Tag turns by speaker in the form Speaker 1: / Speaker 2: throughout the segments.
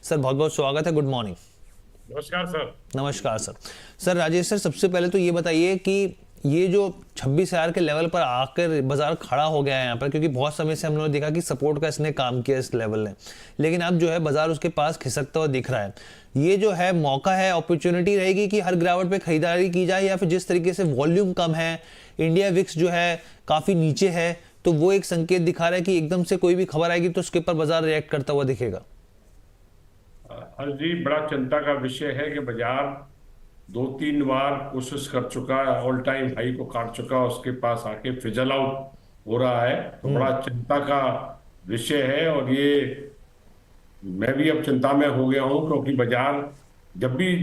Speaker 1: Sir बहुत बहुत स्वागत है, गुड मॉर्निंग।
Speaker 2: नमस्कार सर।
Speaker 1: नमस्कार सर। सर राजेश सर, सबसे पहले तो ये बताइए कि ये जो 26,000 के लेवल पर आकर बाजार खड़ा हो गया है यहाँ पर, क्योंकि बहुत समय से हम लोगों ने देखा कि सपोर्ट का इसने काम किया इस लेवल ने, लेकिन अब जो है बाजार उसके पास खिसकता हुआ दिख रहा है। ये जो है मौका है, अपॉर्चुनिटी रहेगी कि हर गिरावट पे खरीदारी की जाए, या फिर जिस तरीके से वॉल्यूम कम है, इंडिया विक्स जो है काफी नीचे है, तो वो एक संकेत दिखा रहा है कि एकदम से कोई भी खबर आएगी तो उसके ऊपर बाजार रिएक्ट करता हुआ दिखेगा।
Speaker 2: हर जी, बड़ा चिंता का विषय है कि बाजार 2-3 बार कोशिश कर चुका है, ऑल टाइम हाई को काट चुका, उसके पास आके फिजल आउट हो रहा है, तो बड़ा चिंता का विषय है। और ये मैं भी अब चिंता में हो गया हूं, क्योंकि बाजार जब भी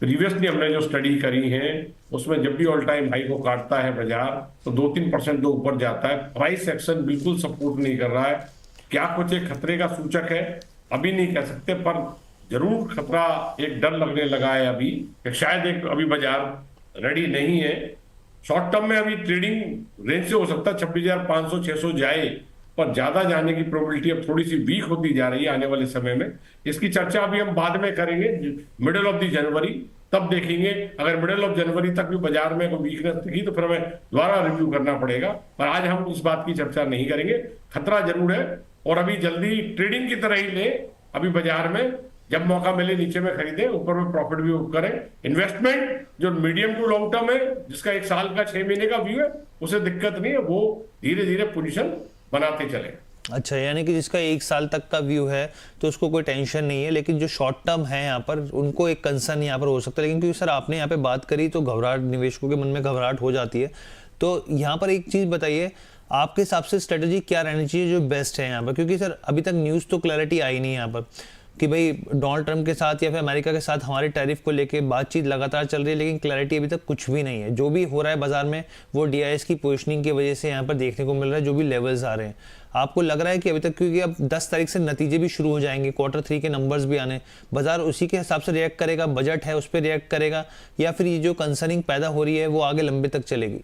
Speaker 2: प्रीवियसली हमने जो स्टडी करी है उसमें जब भी ऑल टाइम हाई को काटता है बाजार तो 2-3% जो ऊपर जाता है। प्राइस एक्शन बिल्कुल सपोर्ट नहीं कर रहा है। क्या कुछ एक खतरे का सूचक है, अभी नहीं कह सकते, पर जरूर खतरा, एक डर लगने लगा है अभी कि शायद एक अभी बाजार रेडी नहीं है। शॉर्ट टर्म में अभी ट्रेडिंग रेंज से हो सकता है 26,500-600 जाए, पर ज्यादा जाने की प्रोबेबिलिटी अब थोड़ी सी वीक होती जा रही है आने वाले समय में। इसकी चर्चा अभी हम बाद में करेंगे, मिडिल ऑफ द जनवरी, तब देखेंगे। अगर मिडिल ऑफ जनवरी तक भी बाजार में कोई वीकनेस दिखी तो फिर हमें दोबारा रिव्यू करना पड़ेगा, पर आज हम इस बात की चर्चा नहीं करेंगे। खतरा जरूर है और अभी जल्दी ट्रेडिंग की तरह ही ले, अभी बाजार में जब मौका मिले नीचे में खरीदें, ऊपर में प्रॉफिट भी करें। इन्वेस्टमेंट जो मीडियम टू लॉन्ग टर्म है, जिसका 1 साल का 6 महीने का व्यू है, उसे दिक्कत नहीं है, वो धीरे धीरे पोजीशन बनाते चले।
Speaker 1: अच्छा, यानी कि जिसका 1 साल तक का व्यू है तो उसको कोई टेंशन नहीं है, लेकिन जो शॉर्ट टर्म है यहाँ पर उनको एक कंसर्न यहाँ पर हो सकता है। लेकिन क्योंकि सर आपने यहाँ पे बात करी तो घबराहट, निवेशकों के मन में घबराहट हो जाती है, तो यहाँ पर एक चीज बताइए, आपके हिसाब से स्ट्रेटेजी क्या रहनी चाहिए जो बेस्ट है यहाँ पर? क्योंकि सर अभी तक न्यूज तो क्लैरिटी आई नहीं है यहाँ पर कि भाई डोनाल्ड ट्रंप के साथ या फिर अमेरिका के साथ हमारे टैरिफ को लेके बातचीत लगातार चल रही है, लेकिन क्लैरिटी अभी तक कुछ भी नहीं है। जो भी हो रहा है बाजार में वो डीआईएस की पोजीशनिंग की वजह से यहाँ पर देखने को मिल रहा है, जो भी लेवल्स आ रहे हैं। आपको लग रहा है कि अभी तक, क्योंकि अब 10 तारीख से नतीजे भी शुरू हो जाएंगे, Q3 के नंबर्स भी आने, बाजार उसी के हिसाब से रिएक्ट करेगा, बजट है उस पर रिएक्ट करेगा, या फिर ये जो कंसर्निंग पैदा हो रही है वो आगे लंबे तक चलेगी?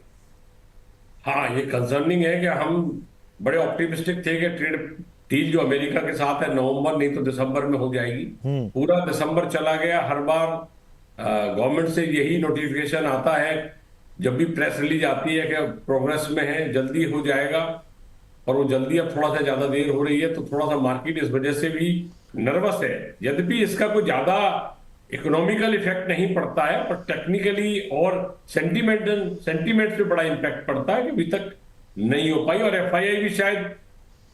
Speaker 2: हाँ, ये कंसर्निंग है कि हम बड़े ऑप्टिमिस्टिक थे कि ट्रेड डील जो अमेरिका के साथ है नवंबर नहीं तो दिसंबर में हो जाएगी। पूरा दिसंबर चला गया। हर बार गवर्नमेंट से यही नोटिफिकेशन आता है जब भी प्रेस रिलीज आती है कि प्रोग्रेस में है, जल्दी हो जाएगा, और वो जल्दी अब थोड़ा सा ज्यादा देर हो रही है, तो थोड़ा सा मार्केट इस वजह से भी नर्वस है। यद्यपि इसका कोई ज्यादा इकोनॉमिकल इफेक्ट नहीं पड़ता है, पर टेक्निकली और सेंटीमेंट पे बड़ा इम्पैक्ट पड़ता है कि अभी तक नहीं हो पाई। और एफआईआई भी शायद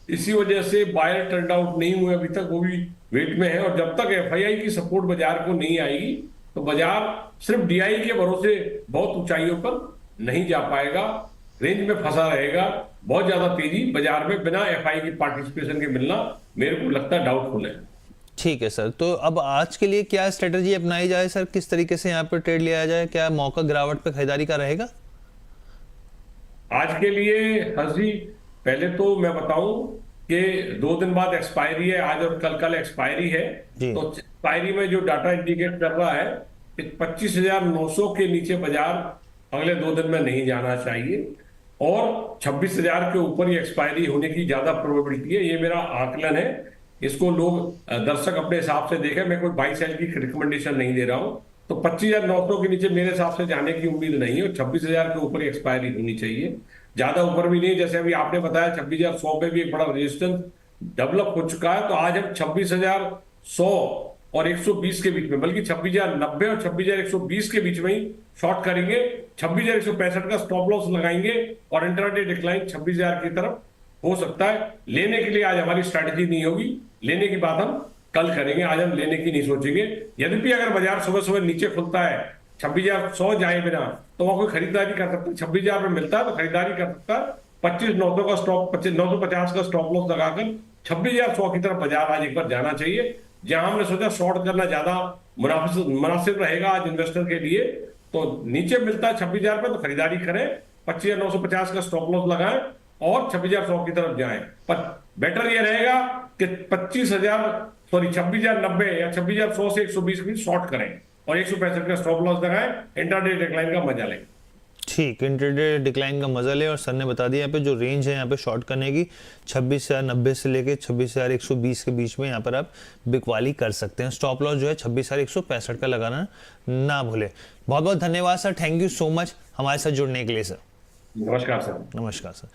Speaker 2: इसी वजह से बायर टर्न आउट नहीं हुए अभी तक, वो भी वेट में है। और जब तक एफआईआई की सपोर्ट बाजार को नहीं आएगी तो बाजार सिर्फ डीआई के भरोसे बहुत ऊंचाइयों पर नहीं जा पाएगा, रेंज में फंसा रहेगा। बहुत ज्यादा तेजी बाजार में बिना एफआई की पार्टिसिपेशन के मिलना मेरे को लगता है डाउटफुल है।
Speaker 1: ठीक है सर, तो अब आज के लिए क्या स्ट्रेटेजी अपनाई जाए सर? किस तरीके से यहाँ पर ट्रेड लिया जाए? क्या मौका गिरावट पे खरीदारी का रहेगा
Speaker 2: आज के लिए? हर्षी, पहले तो मैं बताऊं कि 2 दिन बाद एक्सपायरी है, आज और कल एक्सपायरी है। तो एक्सपायरी में जो डाटा इंडिकेट कर रहा है कि 25,900 के नीचे बाजार अगले 2 दिन में नहीं जाना चाहिए, और 26,000 के ऊपर ही एक्सपायरी होने की ज्यादा प्रोबेबिलिटी है। ये मेरा आकलन है, इसको लोग दर्शक अपने हिसाब से देखें, मैं कोई बाई सेल की रिकमेंडेशन नहीं दे रहा हूं। तो 25,900 के नीचे मेरे हिसाब से जाने की उम्मीद नहीं है, और 26,000 के ऊपर ही एक्सपायरी होनी चाहिए, ज्यादा ऊपर भी नहीं। जैसे अभी आपने बताया 26,100 पे भी एक बड़ा रेजिस्टेंस डेवलप हो चुका है, तो आज हम 26,100 और 120 के बीच में, बल्कि 26,090 और 26,120 के बीच में ही शॉर्ट करेंगे। 26,165 का स्टॉप लॉस लगाएंगे और इंट्राडे डिक्लाइन 26,000 की तरफ हो सकता है। लेने के लिए आज हमारी स्ट्रैटेजी नहीं होगी, लेने की बात हम कल करेंगे, आज हम लेने की नहीं सोचेंगे। यद्यपि अगर बाजार सुबह सुबह नीचे खुलता है, 26,100 जाए बिना, तो वहां कोई खरीदारी कर सकता है। 26,000 में मिलता है तो खरीदारी कर सकता है। 25,900 का स्टॉप, 25,950 का स्टॉप लॉस लगाकर 26,100 की तरफ बाजार आज एक बार जाना चाहिए, जहां हमने सोचा शॉर्ट करना ज्यादा मुनासिब रहेगा आज इन्वेस्टर के लिए। तो नीचे मिलता है 26,000 पे तो खरीदारी करें, 25,950 का स्टॉप लॉस लगाएं और 26,100 की तरफ जाएं। पर बेटर ये रहेगा कि 26,090 या 26,100 से 120 की शॉर्ट करें और 165 का स्टॉप लॉस लगाएं, इंट्राडे डिक्लाइन का मजा लें।
Speaker 1: ठीक, इंट्राडे डिक्लाइन का मजा ले। और सर ने बता दिया यहाँ पे जो रेंज है यहाँ पे शॉर्ट करने की 26,090 से लेके 26,120 के बीच में यहाँ पर आप बिकवाली कर सकते हैं। स्टॉप लॉस जो है 26,165 का लगाना ना भूले। बहुत बहुत धन्यवाद sir, thank you so much हमारे साथ जुड़ने के लिए सर।
Speaker 2: नमस्कार सर।
Speaker 1: नमस्कार सर।